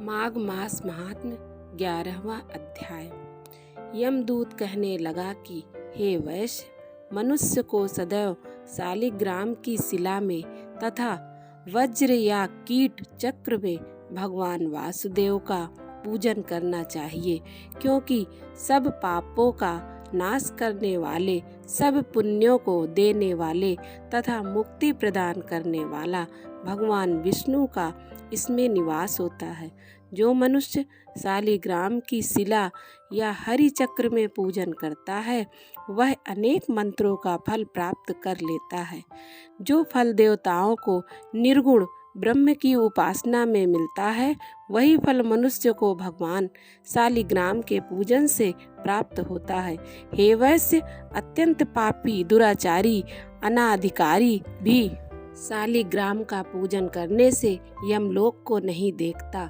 माघ मास महात्म्य 11वां अध्याय। यमदूत कहने लगा कि हे वैश्य, मनुष्य को सदैव शालिग्राम की शिला में तथा वज्र या कीट चक्र में भगवान वासुदेव का पूजन करना चाहिए, क्योंकि सब पापों का नाश करने वाले, सब पुण्यों को देने वाले तथा मुक्ति प्रदान करने वाला भगवान विष्णु का इसमें निवास होता है। जो मनुष्य शालिग्राम की शिला या हरि चक्र में पूजन करता है, वह अनेक मंत्रों का फल प्राप्त कर लेता है। जो फल देवताओं को निर्गुण ब्रह्म की उपासना में मिलता है, वही फल मनुष्य को भगवान शालिग्राम के पूजन से प्राप्त होता है। हे वैश्य, अत्यंत पापी, दुराचारी, अनाधिकारी भी शालिग्राम का पूजन करने से यमलोक को नहीं देखता।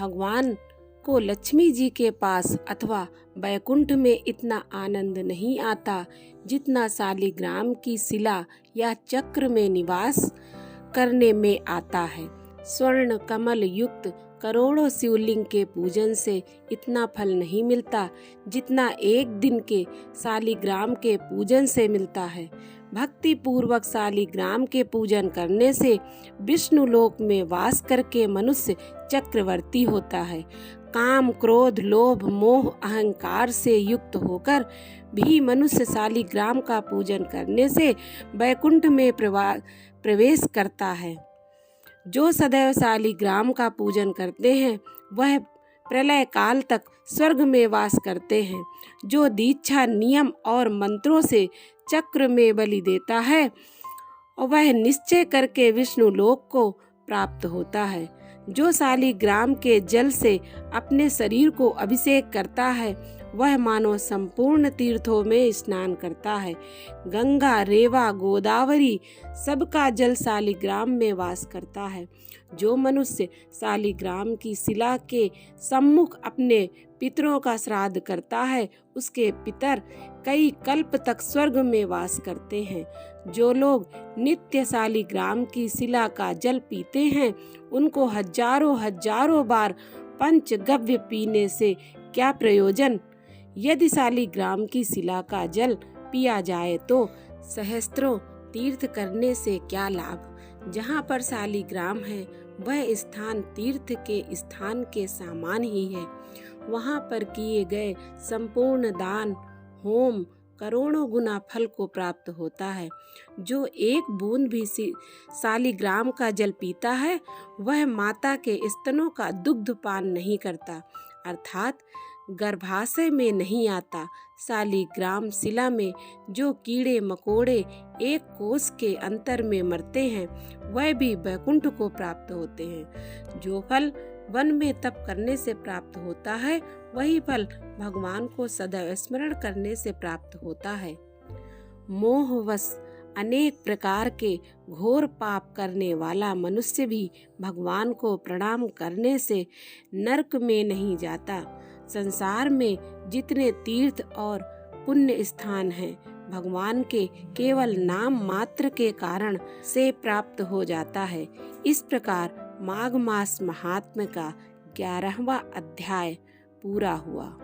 भगवान को लक्ष्मी जी के पास अथवा वैकुंठ में इतना आनंद नहीं आता जितना शालिग्राम की शिला या चक्र में निवास करने में आता है। स्वर्ण कमल युक्त करोड़ों शिवलिंग के पूजन से इतना फल नहीं मिलता जितना एक दिन के शालिग्राम के पूजन से मिलता है। भक्ति पूर्वक शालिग्राम के पूजन करने से विष्णु लोक में वास करके मनुष्य चक्रवर्ती होता है। काम, क्रोध, लोभ, मोह, अहंकार से युक्त होकर भी मनुष्य शालिग्राम का पूजन करने से वैकुंठ में प्रवेश करता है। जो सदैव शालिग्राम का पूजन करते हैं, वह प्रलय काल तक स्वर्ग में वास करते हैं। जो दीक्षा, नियम और मंत्रों से चक्र में बलि देता है, वह निश्चय करके विष्णु लोक को प्राप्त होता है। जो शालिग्राम के जल से अपने शरीर को अभिषेक करता है, वह मानो संपूर्ण तीर्थों में स्नान करता है। गंगा, रेवा, गोदावरी सबका जल शालिग्राम में वास करता है। जो मनुष्य शालिग्राम की शिला के सम्मुख अपने पितरों का श्राद्ध करता है, उसके पितर कई कल्प तक स्वर्ग में वास करते हैं। जो लोग नित्य शालिग्राम की शिला का जल पीते हैं, उनको हजारों हजारों बार पंचगव्य पीने से क्या प्रयोजन? यदि शालिग्राम की शिला का जल पिया जाए तो सहस्त्रों तीर्थ करने से क्या लाभ? जहाँ पर शालिग्राम है, वह स्थान तीर्थ के स्थान के समान ही है। वहाँ पर किए गए संपूर्ण दान, होम करोड़ों गुना फल को प्राप्त होता है। जो एक बूंद भी शालिग्राम का जल पीता है, वह माता के स्तनों का दुग्ध पान नहीं करता, अर्थात गर्भाशय में नहीं आता। शालिग्राम शिला में जो कीड़े मकोड़े एक कोस के अंतर में मरते हैं, वह भी वैकुंठ को प्राप्त होते हैं। जो फल वन में तप करने से प्राप्त होता है, वही फल भगवान को सदैव स्मरण करने से प्राप्त होता है। मोहवश अनेक प्रकार के घोर पाप करने वाला मनुष्य भी भगवान को प्रणाम करने से नरक में नहीं जाता। संसार में जितने तीर्थ और पुण्य स्थान हैं, भगवान के केवल नाम मात्र के कारण से प्राप्त हो जाता है। इस प्रकार माघ मास महात्म्य का 11वां अध्याय पूरा हुआ।